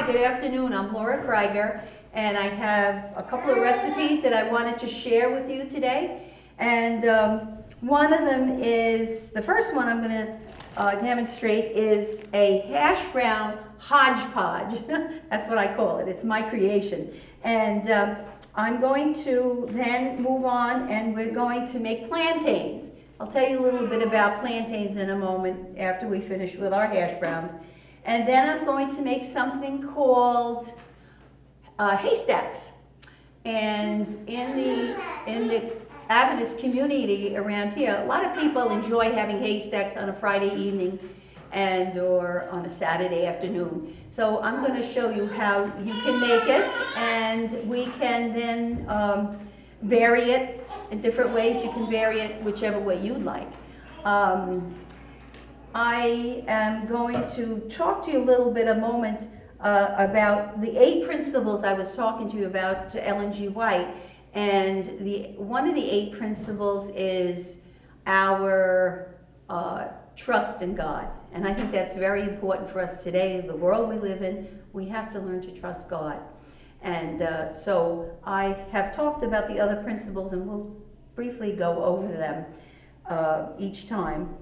Hi, good afternoon. I'm Laura Krieger, and I have a couple of recipes that I wanted to share with you today. And one of them is, the first one I'm going to demonstrate is a hash brown hodgepodge. That's what I call it. It's my creation. And I'm going to then move on, and we're going to make plantains. I'll tell you a little bit about plantains in a moment after we finish with our hash browns. And then I'm going to make something called haystacks. And in the Adventist community around here, a lot of people enjoy having haystacks on a Friday evening or on a Saturday afternoon. So I'm going to show you how you can make it, and we can then vary it in different ways. You can vary it whichever way you'd like. I am going to talk to you a little bit a moment about the 8 principles I was talking to you about, Ellen G. White. And one of the 8 principles is our trust in God. And I think that's very important for us today. The world we live in, we have to learn to trust God. And so I have talked about the other principles, and we'll briefly go over them each time.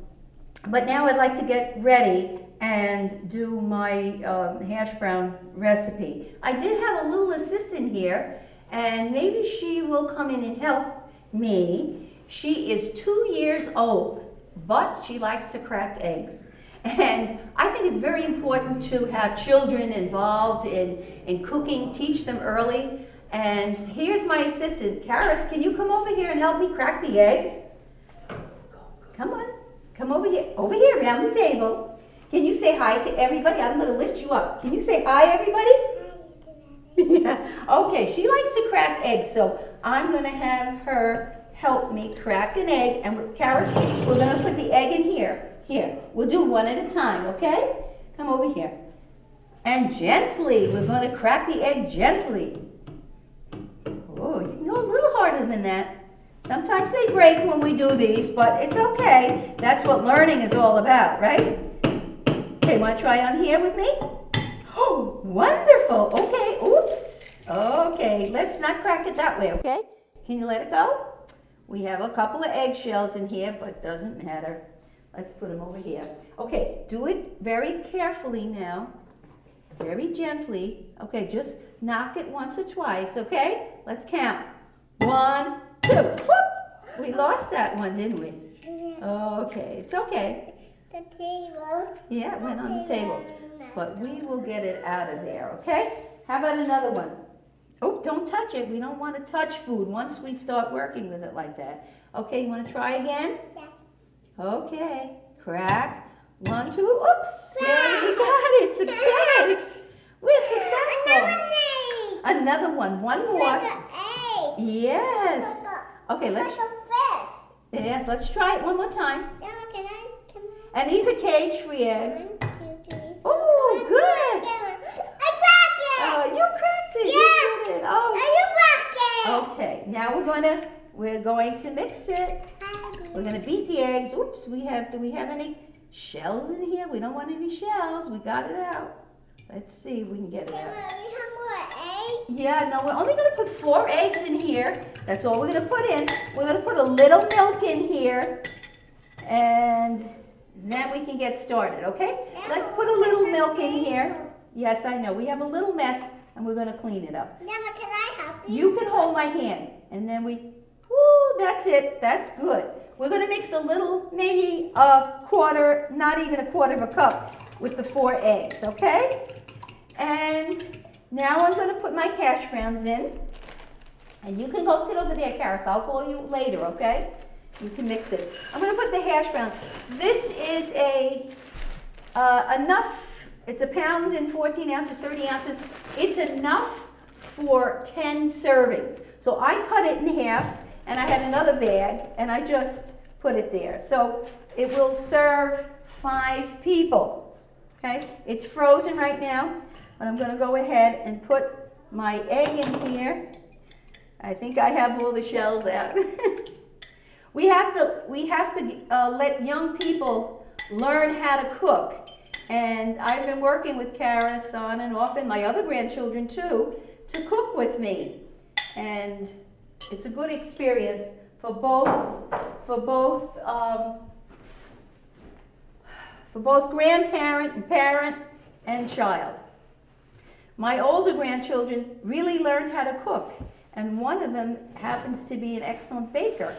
But now I'd like to get ready and do my hash brown recipe. I did have a little assistant here, and maybe she will come in and help me. She is 2 years old, but she likes to crack eggs. And I think it's very important to have children involved in cooking, teach them early. And here's my assistant. Karis, can you come over here and help me crack the eggs? Come on. Come over here, around the table. Can you say hi to everybody? I'm going to lift you up. Can you say hi, everybody? Yeah. Okay, she likes to crack eggs, so I'm going to have her help me crack an egg. And with Karis, we're going to put the egg in here. Here, we'll do one at a time, okay? Come over here. And gently, we're going to crack the egg gently. Oh, you can go a little harder than that. Sometimes they break when we do these, but it's okay. That's what learning is all about, right? Okay, want to try it on here with me? Oh, wonderful. Okay, oops. Okay, let's not crack it that way, okay? Can you let it go? We have a couple of eggshells in here, but doesn't matter. Let's put them over here. Okay, do it very carefully now. Very gently. Okay, just knock it once or twice, okay? Let's count. 1, 2. Whoop! We lost that one, didn't we? Okay, it's okay. The table. Yeah, it went on the table. But we will get it out of there, okay? How about another one? Oh, don't touch it. We don't want to touch food once we start working with it like that. Okay, you want to try again? Yeah. Okay, crack. 1, 2, oops. There we got it. Success. We're successful. Another one. One more. Like an egg. Yes. Okay, let's. Like a fish. Yes, let's try it one more time. Yeah, can I? And these are cage-free eggs. 1, 2, 3. Oh, good. I cracked it. Oh, you cracked it. Yeah. You did it. Oh. You cracked it. Okay. Now we're going to mix it. We're going to beat the eggs. Oops. Do we have any shells in here? We don't want any shells. We got it out. Let's see if we can get it out. We have more eggs. Yeah, no, we're only going to put 4 eggs in here. That's all we're going to put in. We're going to put a little milk in here, and then we can get started, okay? Let's put a little milk in here. Yes, I know. We have a little mess, and we're going to clean it up. Mama, can I help you? You can hold my hand, and then that's it. That's good. We're going to mix a little, maybe a quarter, not even a quarter of a cup with the 4 eggs, okay? And now I'm going to put my hash browns in. And you can go sit over there, Karis. I'll call you later, okay? You can mix it. I'm going to put the hash browns. This is enough. It's 1 pound and 14 ounces, 30 ounces. It's enough for 10 servings. So I cut it in half, and I had another bag, and I just put it there. So it will serve 5 people. Okay? It's frozen right now, but I'm going to go ahead and put my egg in here. I think I have all the shells out. We have to let young people learn how to cook. And I've been working with Karis on and off, and my other grandchildren too, to cook with me. And it's a good experience for both grandparent and parent and child. My older grandchildren really learned how to cook, and one of them happens to be an excellent baker.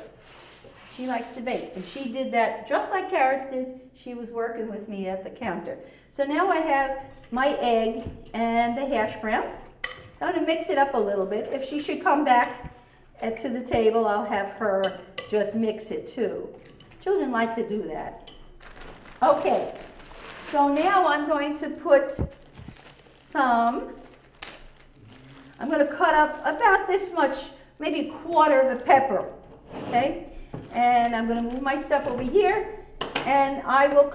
She likes to bake, and she did that just like Karis did. She was working with me at the counter. So now I have my egg and the hash browns. I'm going to mix it up a little bit. If she should come back to the table, I'll have her just mix it too. Children like to do that. Okay, so now I'm going to put I'm going to cut up about this much, maybe a quarter of a pepper, okay? And I'm going to move my stuff over here, and I will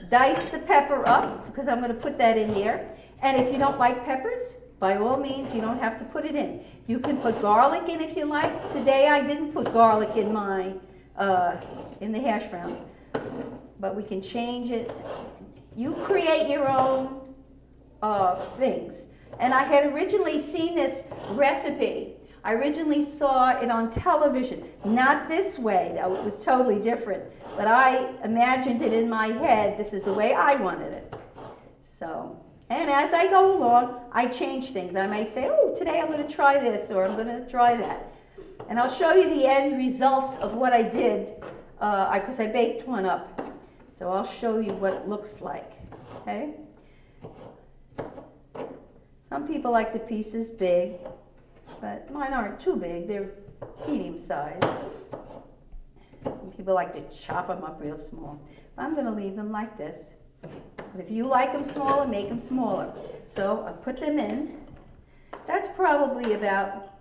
dice the pepper up, because I'm going to put that in there. And if you don't like peppers, by all means, you don't have to put it in. You can put garlic in if you like. Today I didn't put garlic in my, in the hash browns, but we can change it. You create your own things. And I had originally seen this recipe. I originally saw it on television, not this way, though it was totally different. But I imagined it in my head, this is the way I wanted it. So, and as I go along, I change things. I may say, oh, today I'm going to try this, or I'm going to try that. And I'll show you the end results of what I did, because I baked one up. So I'll show you what it looks like, okay? Some people like the pieces big, but mine aren't too big. They're medium size. People like to chop them up real small. I'm going to leave them like this. But if you like them smaller, make them smaller. So I put them in. That's probably about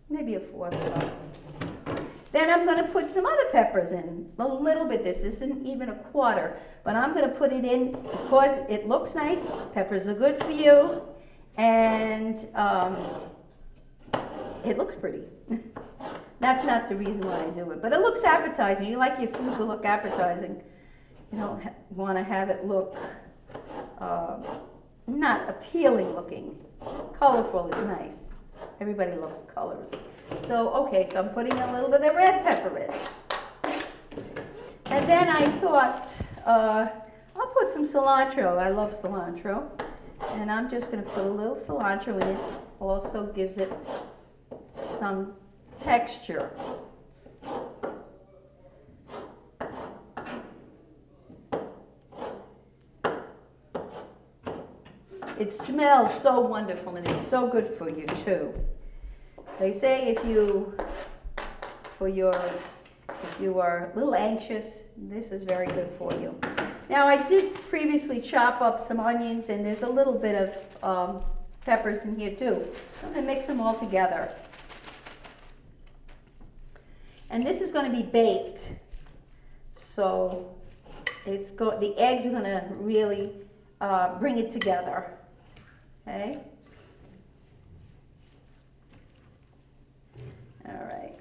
maybe a fourth cup. Then I'm going to put some other peppers in, a little bit. This isn't even a quarter, but I'm going to put it in because it looks nice. Peppers are good for you, and it looks pretty. That's not the reason why I do it, but it looks appetizing. You like your food to look appetizing. You don't want to have it look not appealing looking. Colorful is nice. Everybody loves colors. So, okay, so I'm putting a little bit of red pepper in. And then I thought, I'll put some cilantro. I love cilantro. And I'm just going to put a little cilantro in it. Also gives it some texture. It smells so wonderful, and it's so good for you too. They say if you are a little anxious, this is very good for you. Now I did previously chop up some onions, and there's a little bit of peppers in here too. I'm going to mix them all together. And this is going to be baked, so the eggs are going to really bring it together. Okay. All right.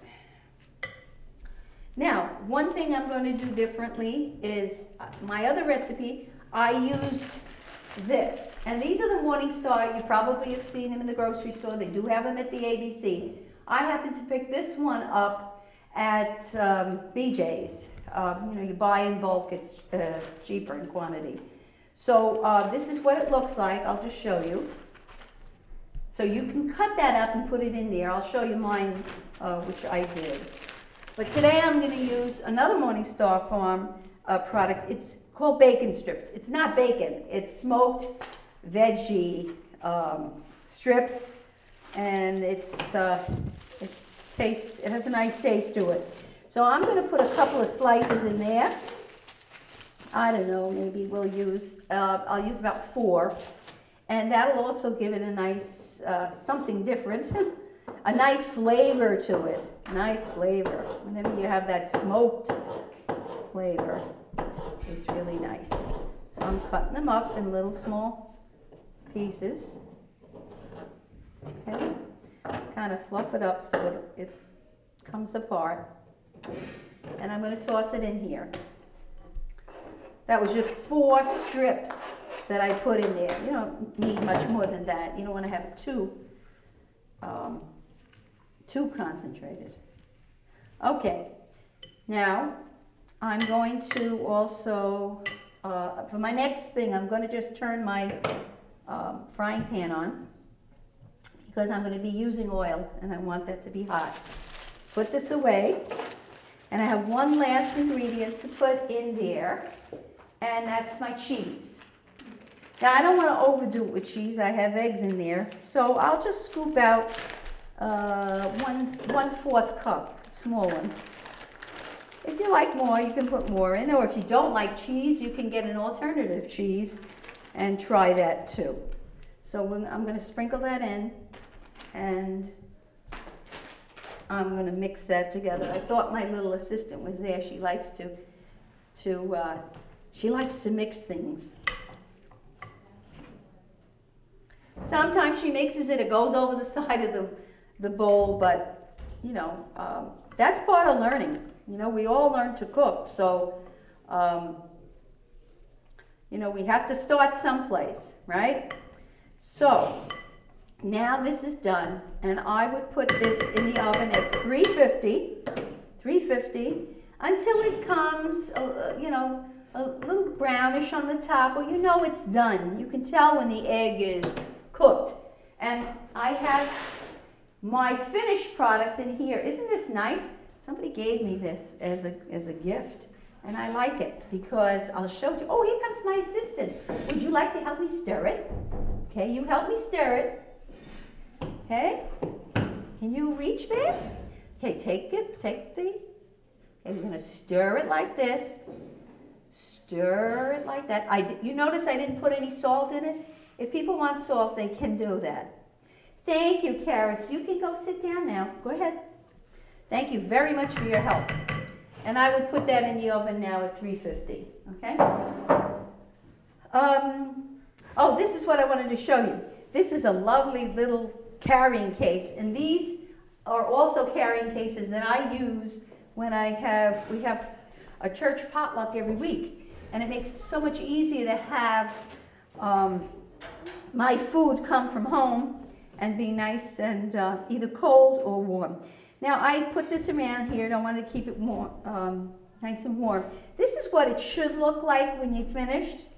Now, one thing I'm going to do differently is my other recipe, I used this. And these are the Morningstar. You probably have seen them in the grocery store. They do have them at the ABC. I happen to pick this one up at BJ's. You know, you buy in bulk, it's cheaper in quantity. So this is what it looks like. I'll just show you. So you can cut that up and put it in there. I'll show you mine, which I did. But today I'm going to use another Morningstar Farm product. It's called bacon strips. It's not bacon. It's smoked veggie strips, and it has a nice taste to it. So I'm going to put a couple of slices in there. I don't know, maybe we'll use, I'll use about 4. And that'll also give it a nice, something different, a nice flavor to it, nice flavor. Whenever you have that smoked flavor, it's really nice. So I'm cutting them up in little small pieces. Okay, kind of fluff it up so it comes apart. And I'm going to toss it in here. That was just 4 strips that I put in there. You don't need much more than that. You don't want to have it too concentrated. Okay, now I'm going to also, for my next thing, I'm going to just turn my frying pan on because I'm going to be using oil and I want that to be hot. Put this away, and I have one last ingredient to put in there, and that's my cheese. Now I don't want to overdo it with cheese. I have eggs in there, so I'll just scoop out 1/4 cup, small one. If you like more, you can put more in, or if you don't like cheese, you can get an alternative cheese and try that too. So I'm going to sprinkle that in, and I'm going to mix that together. I thought my little assistant was there. She likes to mix things. Sometimes she mixes it goes over the side of the bowl, but you know, that's part of learning. You know, we all learn to cook, so you know, we have to start someplace, right? So now this is done, and I would put this in the oven at 350 until it comes, you know, a little brownish on the top. Well, you know it's done. You can tell when the egg is cooked. And I have my finished product in here. Isn't this nice? Somebody gave me this as a gift, and I like it because I'll show you. Oh, here comes my assistant. Would you like to help me stir it? Okay, you help me stir it. Okay, can you reach there? Okay, okay, we're gonna stir it like this. Stir it like that. You notice I didn't put any salt in it? If people want salt, they can do that. Thank you, Karis. You can go sit down now. Go ahead. Thank you very much for your help. And I would put that in the oven now at 350, okay? Oh, this is what I wanted to show you. This is a lovely little carrying case, and these are also carrying cases that I use when we have a church potluck every week, and it makes it so much easier to have my food come from home and be nice and either cold or warm. Now I put this around here, and I want to keep it more nice and warm. This is what it should look like when you're finished.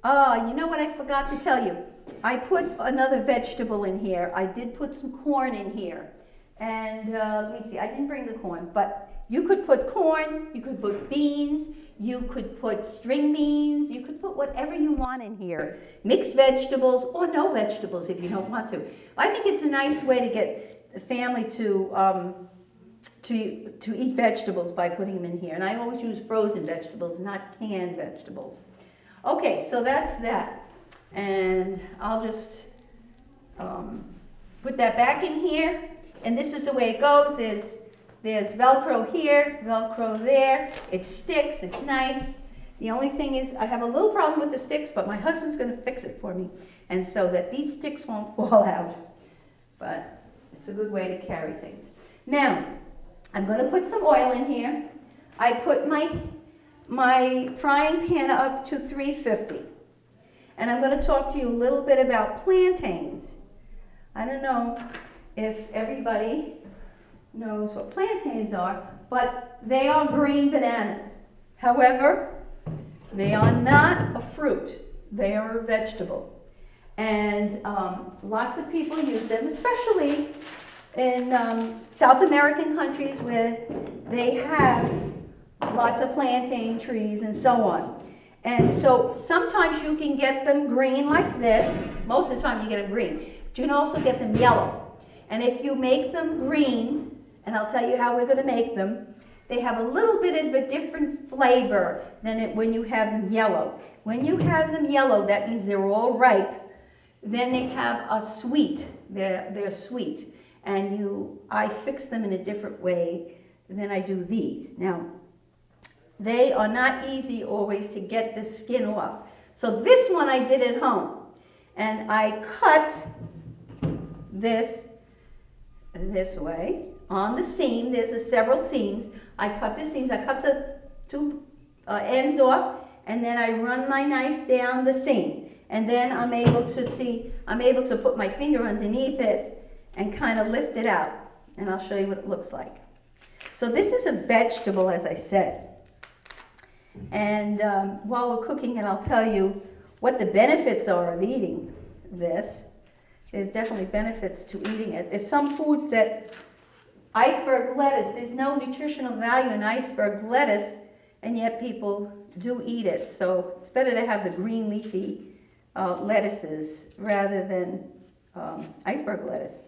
You know what I forgot to tell you? I put another vegetable in here. I did put some corn in here. And let me see, I didn't bring the corn, but you could put corn, you could put beans, you could put string beans, you could put whatever you want in here. Mixed vegetables or no vegetables if you don't want to. I think it's a nice way to get the family to eat vegetables by putting them in here. And I always use frozen vegetables, not canned vegetables. Okay, so that's that. And I'll just put that back in here. And this is the way it goes. There's Velcro here, Velcro there. It sticks, it's nice. The only thing is I have a little problem with the sticks, but my husband's going to fix it for me. And so that these sticks won't fall out. But it's a good way to carry things. Now, I'm going to put some oil in here. I put my frying pan up to 350. And I'm going to talk to you a little bit about plantains. I don't know if everybody knows what plantains are, but they are green bananas. However, they are not a fruit. They are a vegetable. And lots of people use them, especially in South American countries where they have lots of plantain trees and so on. And so sometimes you can get them green like this. Most of the time you get them green. But you can also get them yellow. And if you make them green, and I'll tell you how we're going to make them, they have a little bit of a different flavor than when you have them yellow. When you have them yellow, that means they're all ripe. Then they have a sweet. They're sweet. And I fix them in a different way than I do these. Now, they are not easy always to get the skin off. So this one I did at home. And I cut this way on the seam. There's several seams. I cut the seams. I cut the two ends off, and then I run my knife down the seam. And then I'm able to put my finger underneath it and kind of lift it out. And I'll show you what it looks like. So this is a vegetable, as I said. And while we're cooking it, I'll tell you what the benefits are of eating this. There's definitely benefits to eating it. There's some foods that, iceberg lettuce, there's no nutritional value in iceberg lettuce, and yet people do eat it. So it's better to have the green leafy lettuces rather than iceberg lettuce.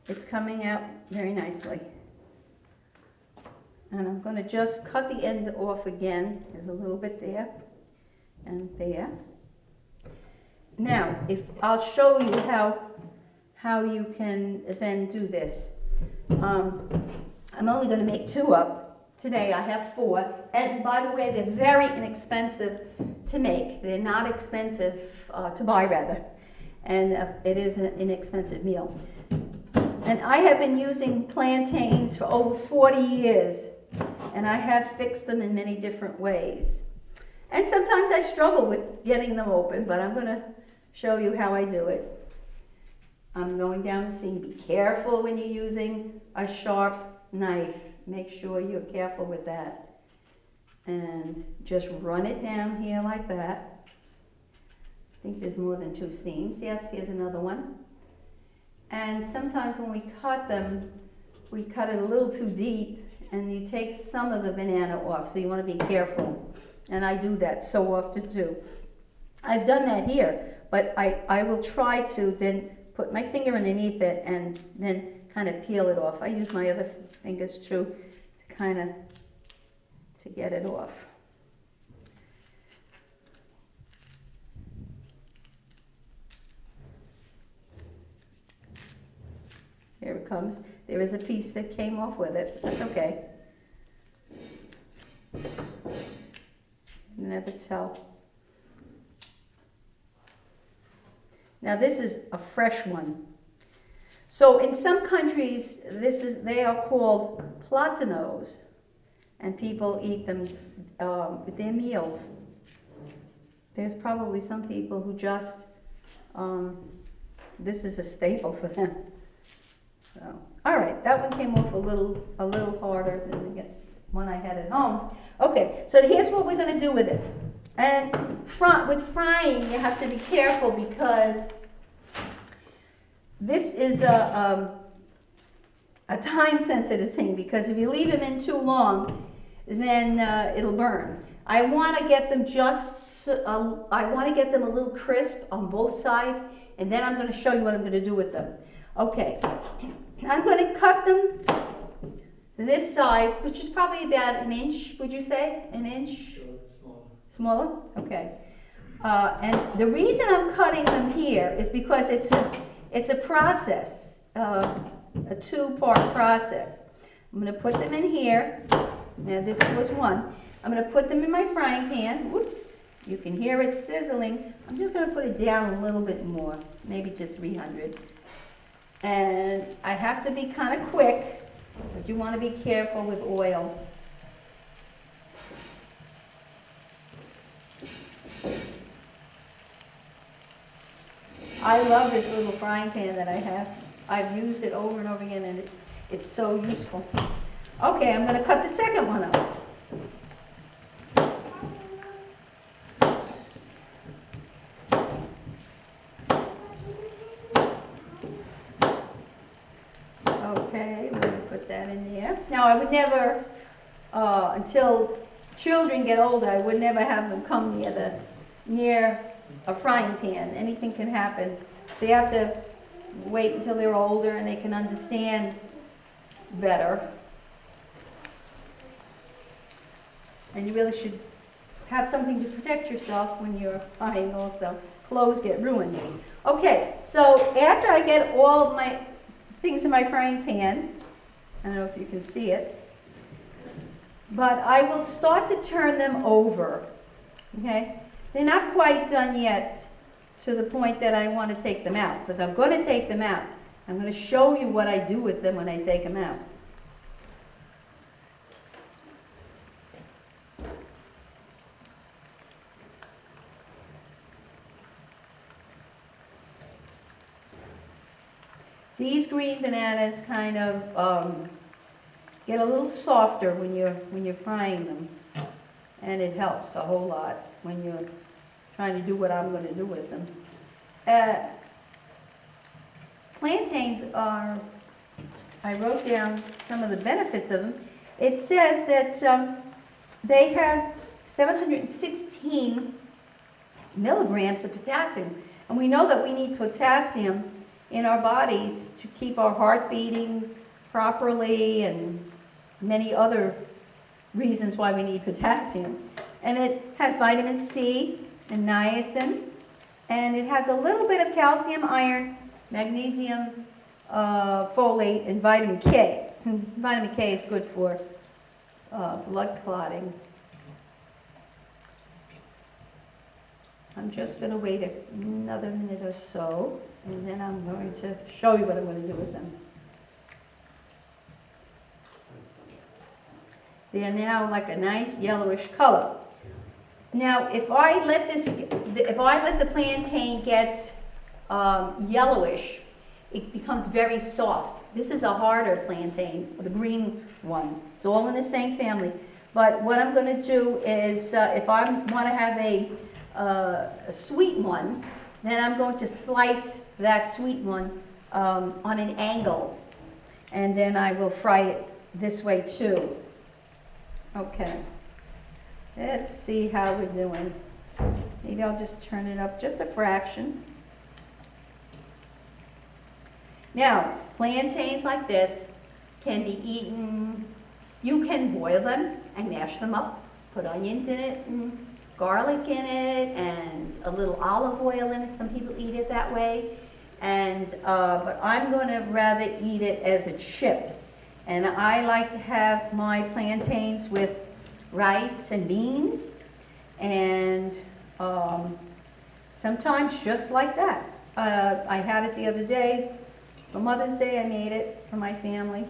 It's coming out very nicely. And I'm going to just cut the end off again. There's a little bit there and there. Now, I'll show you how you can then do this. I'm only going to make 2 up today. I have 4. And by the way, they're very inexpensive to make. They're not expensive to buy, rather. And it is an inexpensive meal. And I have been using plantains for over 40 years. And I have fixed them in many different ways. And sometimes I struggle with getting them open, but I'm going to show you how I do it. I'm going down the seam. Be careful when you're using a sharp knife. Make sure you're careful with that. And just run it down here like that. I think there's more than 2 seams. Yes, here's another one. And sometimes when we cut them, we cut it a little too deep, and you take some of the banana off, so you want to be careful. And I do that so often too. I've done that here, but I will try to then put my finger underneath it and then kind of peel it off. I use my other fingers too to kind of to get it off. Here it comes. There is a piece that came off with it. That's okay. You never tell. Now this is a fresh one. So in some countries, they are called platanos, and people eat them with their meals. There's probably some people who just, this is a staple for them. So, all right, that one came off a little harder than the one I had at home. Okay, so here's what we're going to do with it. And with frying, you have to be careful because this is a time-sensitive thing, because if you leave them in too long, then it'll burn. I want to get them I want to get them a little crisp on both sides, and then I'm going to show you what I'm going to do with them. Okay, I'm going to cut them this size, which is probably about 1 inch, would you say? 1 inch? Smaller? Okay. And the reason I'm cutting them here is because it's a process, a 2-part process. I'm going to put them in here. Now this was one. I'm going to put them in my frying pan. Whoops. You can hear it sizzling. I'm just going to put it down a little bit more, maybe to 300. And I have to be kind of quick, but you want to be careful with oil. I love this little frying pan that I have. I've used it over and over again, and it's so useful. Okay, I'm going to cut the second one up. Okay, we're going to put that in there. Now, I would never, until children get older, I would never have them come near a frying pan. Anything can happen. So you have to wait until they're older and they can understand better. And you really should have something to protect yourself when you're frying also. Clothes get ruined. Okay, so after I get all my things in my frying pan, I don't know if you can see it, but I will start to turn them over, okay? They're not quite done yet to the point that I want to take them out, because I'm going to take them out. I'm going to show you what I do with them when I take them out. These green bananas kind of get a little softer when you're frying them, and it helps a whole lot when you're trying to do what I'm going to do with them. Plantains are, I wrote down some of the benefits of them. It says that they have 716 milligrams of potassium, and we know that we need potassium in our bodies to keep our heart beating properly and many other reasons why we need potassium. And it has vitamin C and niacin, and it has a little bit of calcium, iron, magnesium, folate, and vitamin K. Vitamin K is good for blood clotting. I'm just going to wait another minute or so, and then I'm going to show you what I'm going to do with them. They are now like a nice yellowish color. Now, if I let the plantain get yellowish, it becomes very soft. This is a harder plantain, the green one. It's all in the same family. But what I'm going to do is, if I want to have a sweet one, then I'm going to slice that sweet one on an angle, and then I will fry it this way too. Okay, let's see how we're doing. Maybe I'll just turn it up just a fraction. Now, plantains like this can be eaten. You can boil them and mash them up, put onions in it and garlic in it and a little olive oil in it. Some people eat it that way. And but I'm going to rather eat it as a chip. And I like to have my plantains with rice and beans, and sometimes just like that. I had it the other day. For Mother's Day, I made it for my family.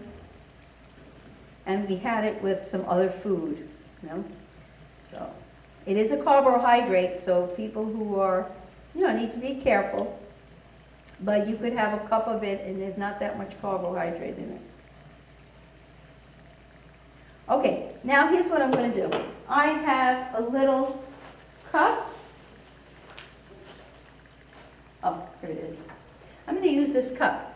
And we had it with some other food, you know. So it is a carbohydrate, so people who are, need to be careful. But you could have a cup of it, and there's not that much carbohydrate in it. Okay, now here's what I'm going to do. I have a little cup. Oh, here it is. I'm going to use this cup.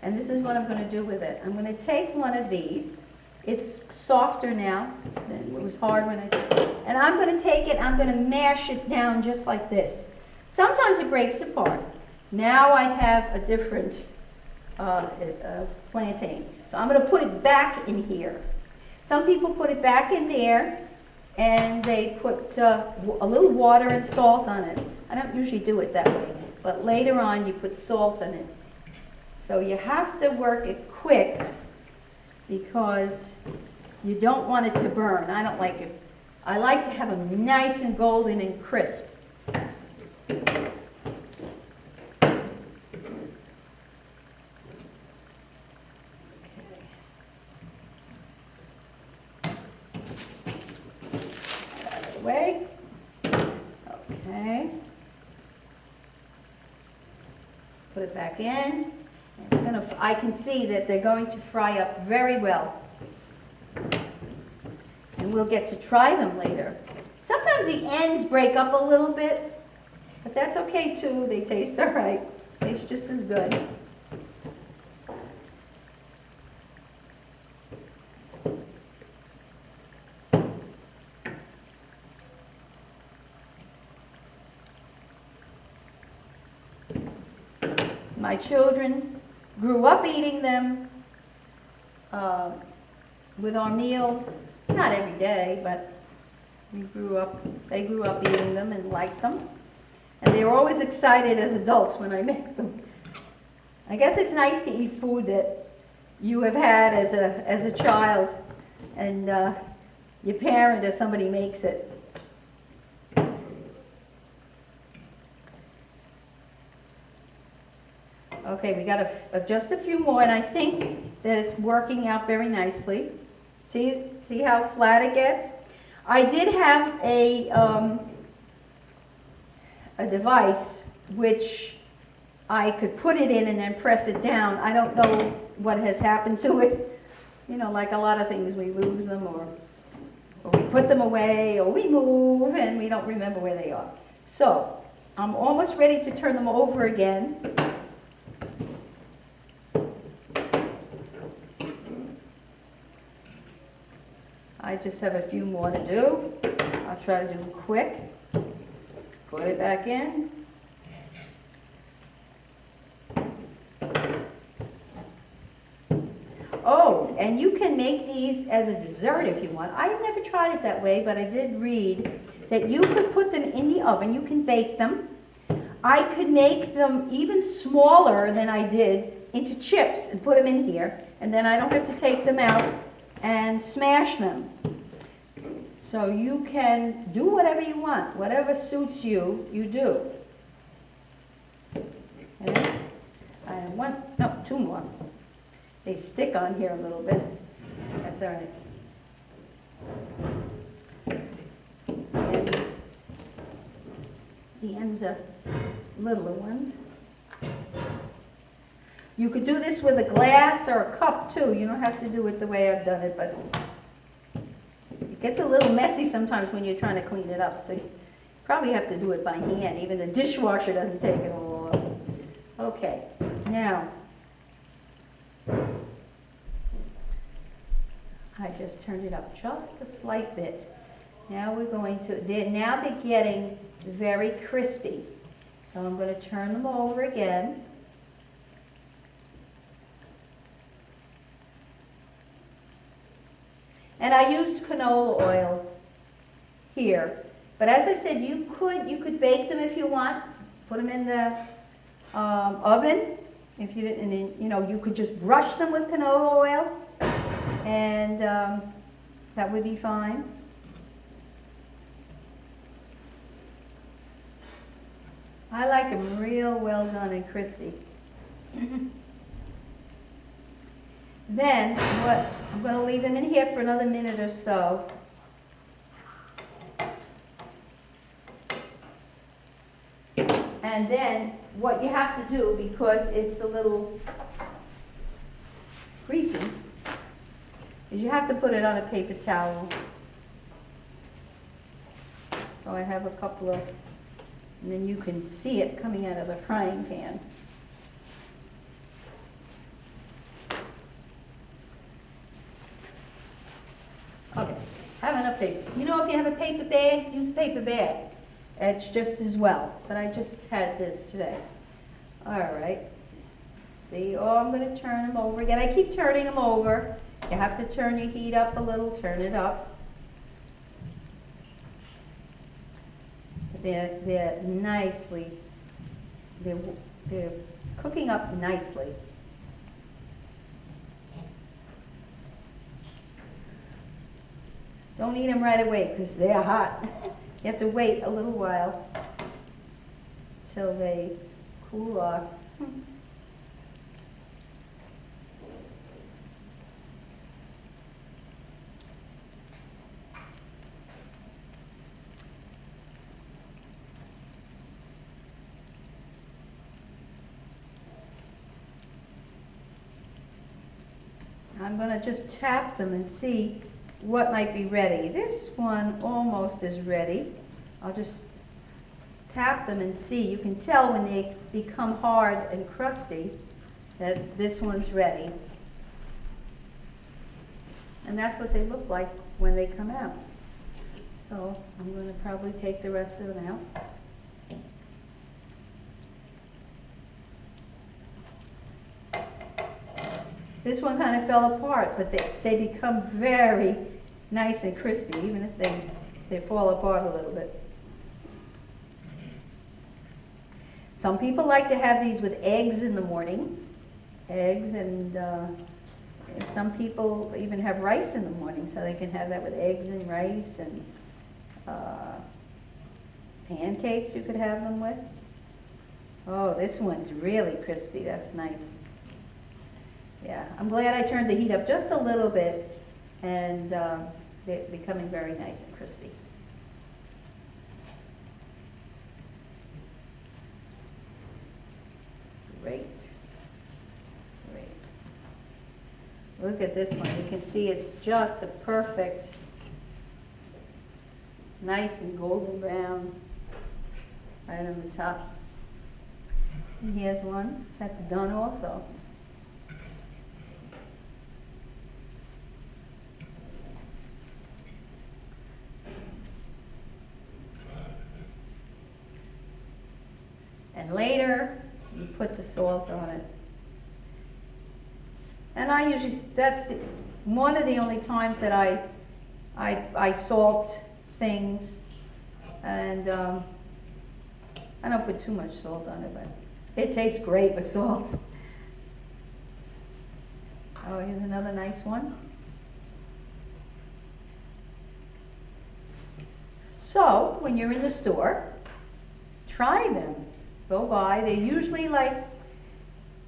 And this is what I'm going to do with it. I'm going to take one of these. It's softer now than it was hard when I did it. And I'm going to take it, I'm going to mash it down just like this. Sometimes it breaks apart. Now I have a different plantain. So I'm going to put it back in here. Some people put it back in there, and they put a little water and salt on it. I don't usually do it that way, but later on you put salt on it. So you have to work it quick because you don't want it to burn. I don't like it. I like to have them nice and golden and crisp. Way. Okay. Put it back in. It's gonna. I can see that they're going to fry up very well, and we'll get to try them later. Sometimes the ends break up a little bit, but that's okay too. They taste all right. Taste just as good. My children grew up eating them with our meals. Not every day, but they grew up eating them and liked them. And they were always excited as adults when I make them. I guess it's nice to eat food that you have had as a child, and your parent or somebody makes it. Okay, we got just a few more, and I think that it's working out very nicely. See how flat it gets? I did have a device which I could put it in and then press it down. I don't know what has happened to it. You know, like a lot of things, we lose them or we put them away or we move and we don't remember where they are. So I'm almost ready to turn them over again. I just have a few more to do. I'll try to do it quick. Put it back in. Oh, and you can make these as a dessert if you want. I've never tried it that way, but I did read that you could put them in the oven. You can bake them. I could make them even smaller than I did into chips and put them in here, and then I don't have to take them out and smash them. So you can do whatever you want. Whatever suits you, you do. Okay? Two more. They stick on here a little bit. That's all right. The ends are littler ones. You could do this with a glass or a cup too. You don't have to do it the way I've done it, but it gets a little messy sometimes when you're trying to clean it up. So you probably have to do it by hand. Even the dishwasher doesn't take it all off. Okay, now I just turned it up just a slight bit. Now we're going to, now they're getting very crispy. So I'm going to turn them over again. And I used canola oil here. But as I said, you could bake them if you want. Put them in the oven. If you didn't, and then, you know, you could just brush them with canola oil, and that would be fine. I like them real well done and crispy. Then, I'm going to leave them in here for another minute or so. And then, what you have to do, because it's a little greasy, is you have to put it on a paper towel. So I have a couple of, and then you can see it coming out of the frying pan. Okay, I have enough paper. You know, if you have a paper bag, use a paper bag. It's just as well, but I just had this today. All right, see, oh, I'm going to turn them over again. I keep turning them over. You have to turn your heat up a little, turn it up. They're nicely, they're cooking up nicely. Don't eat them right away because they're hot. You have to wait a little while till they cool off. I'm going to just tap them and see what might be ready. This one almost is ready. I'll just tap them and see. You can tell when they become hard and crusty that this one's ready. And that's what they look like when they come out. So I'm going to probably take the rest of them out. This one kind of fell apart, but they become very nice and crispy, even if they fall apart a little bit. Some people like to have these with eggs in the morning. Eggs, and some people even have rice in the morning, so they can have that with eggs and rice, and pancakes you could have them with. Oh, this one's really crispy. That's nice. Yeah, I'm glad I turned the heat up just a little bit, and they're becoming very nice and crispy. Great. Great. Look at this one. You can see it's just a perfect, nice and golden brown right on the top. And here's one that's done also. And later, you put the salt on it. And I usually, one of the only times that I salt things. And I don't put too much salt on it, but it tastes great with salt. Oh, here's another nice one. So, when you're in the store, try them. Go by. They're usually like,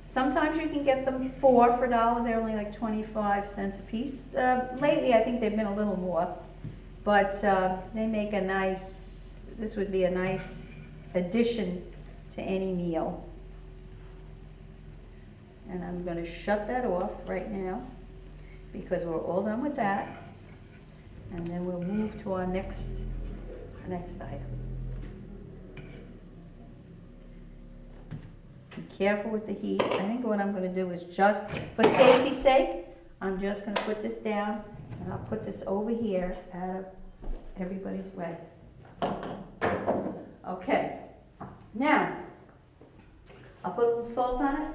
sometimes you can get them for $1. They're only like 25 cents a piece. Lately, I think they've been a little more. But they make a nice, this would be a nice addition to any meal. And I'm going to shut that off right now because we're all done with that. And then we'll move to our next item. Be careful with the heat. I think what I'm going to do is just, for safety's sake, I'm just going to put this down and I'll put this over here out of everybody's way. Okay. Now, I'll put a little salt on it.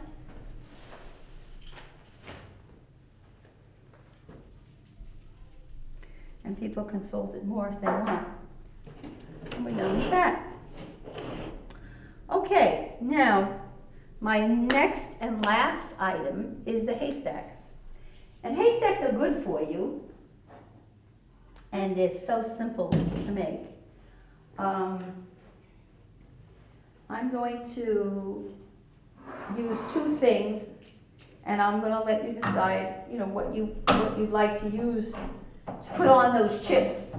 And people can salt it more if they want. And we're done with that. Okay, now, my next and last item is the haystacks. And haystacks are good for you. And they're so simple to make. I'm going to use two things, and I'm going to let you decide, you know, what you'd like to use to put on those chips.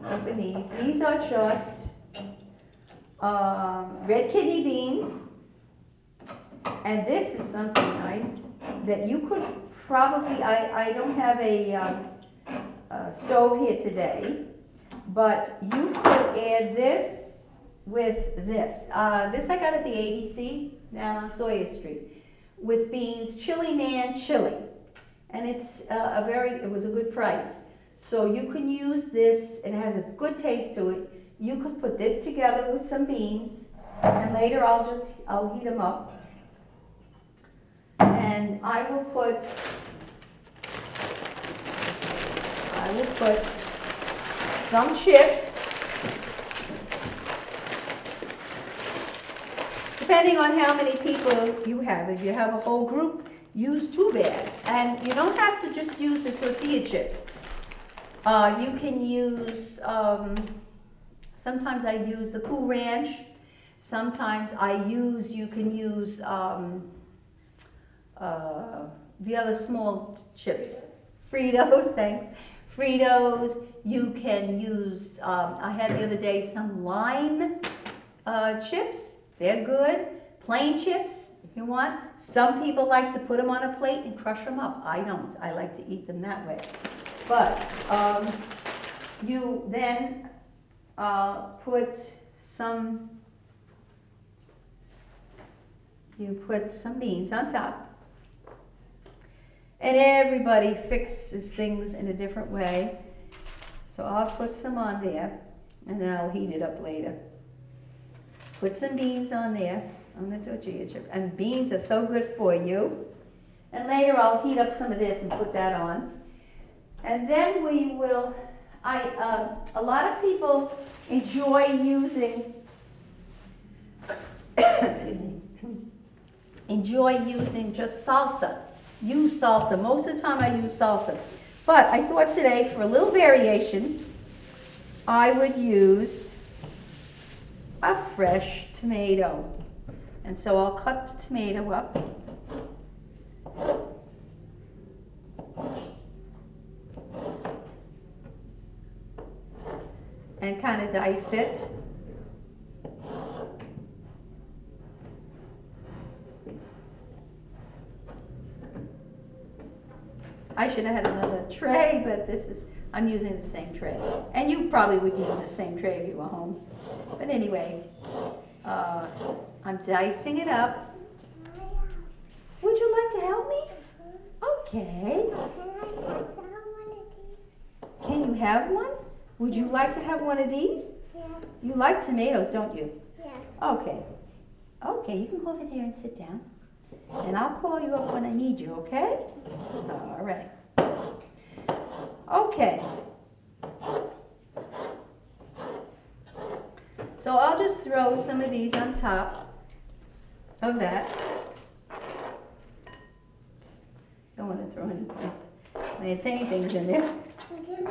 Open these. These are just red kidney beans, and this is something nice that you could probably. I don't have a stove here today, but you could add this with this. This I got at the ABC down on Sawyer Street with beans, Chili Man chili, and it's it was a good price. So you can use this, and it has a good taste to it. You could put this together with some beans, and later I'll heat them up, and I will put some chips. Depending on how many people you have. If you have a whole group, use 2 bags. And you don't have to just use the tortilla chips. You can use, sometimes I use the Cool Ranch. Sometimes you can use the other small chips. Fritos, thanks. Fritos, you can use, I had the other day some lime chips. They're good. Plain chips, if you want. Some people like to put them on a plate and crush them up. I don't. I like to eat them that way. But you then put some beans on top. And everybody fixes things in a different way. So I'll put some on there, and then I'll heat it up later. Put some beans on there, on the tortilla chip. And beans are so good for you. And later I'll heat up some of this and put that on. And then we will, a lot of people enjoy using, excuse me, enjoy using just salsa. Use salsa. Most of the time I use salsa. But I thought today, for a little variation, I would use a fresh tomato. And so I'll cut the tomato up. And kind of dice it. I should have had another tray, but I'm using the same tray. And you probably would use the same tray if you were home. But anyway, I'm dicing it up. Would you like to help me? Okay. Can you have one? Would you like to have one of these? Yes. You like tomatoes, don't you? Yes. Okay. Okay, you can go over there and sit down. And I'll call you up when I need you, okay? All right. Okay. So I'll just throw some of these on top of that. Don't want to throw anything. Anything's in there. Can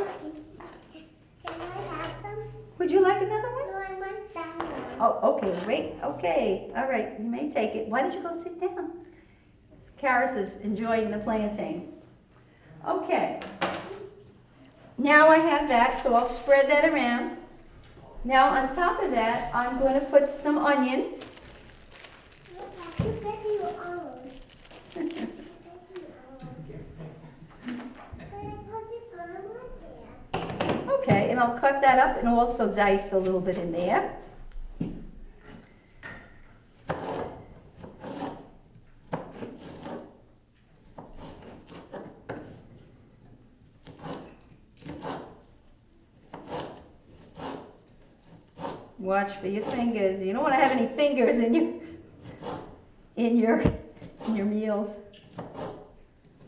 I have some? Would you like another one? No, I want that one. Oh, okay, wait, okay, all right, you may take it. Why don't you go sit down? Karis is enjoying the plantain. Okay. Now I have that, so I'll spread that around. Now on top of that, I'm going to put some onion. Okay, and I'll cut that up and also dice a little bit in there. Watch for your fingers. You don't want to have any fingers in your meals.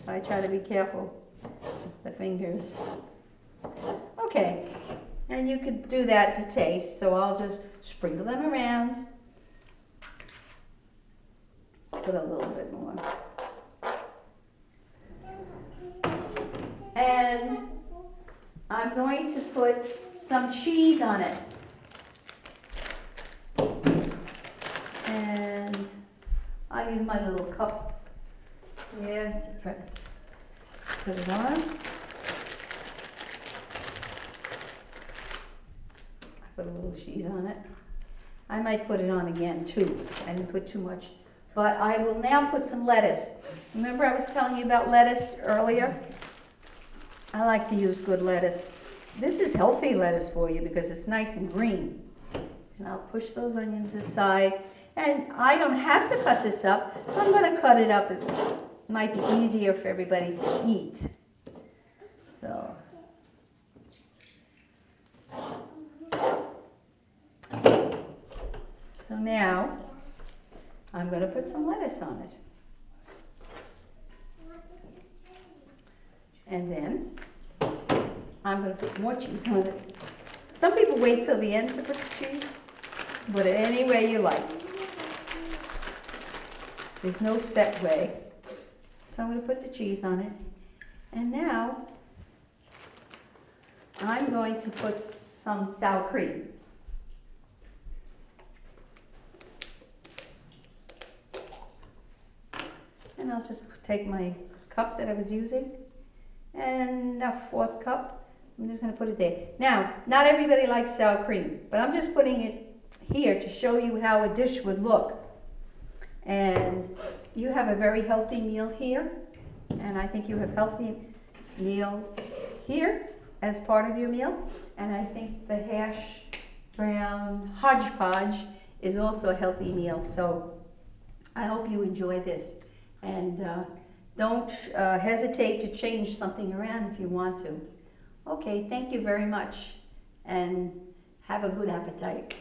So I try to be careful with the fingers. Okay, and you could do that to taste, so I'll just sprinkle them around. Put a little bit more. And I'm going to put some cheese on it. And I use my little cup here to press. Put it on. Put a little cheese on it. I might put it on again too. I didn't put too much. But I will now put some lettuce. Remember I was telling you about lettuce earlier? I like to use good lettuce. This is healthy lettuce for you because it's nice and green. And I'll push those onions aside. And I don't have to cut this up. I'm going to cut it up. It might be easier for everybody to eat. So now I'm going to put some lettuce on it. And then I'm going to put more cheese on it. Some people wait till the end to put the cheese, but any way you like. There's no set way. So I'm going to put the cheese on it. And now I'm going to put some sour cream. And I'll just take my cup that I was using and a fourth cup. I'm just going to put it there. Now, not everybody likes sour cream, but I'm just putting it here to show you how a dish would look. And you have a very healthy meal here, and I think you have healthy meal here as part of your meal. And I think the hash brown hodgepodge is also a healthy meal. So I hope you enjoy this. And don't hesitate to change something around if you want to. Okay, thank you very much, and have a good appetite.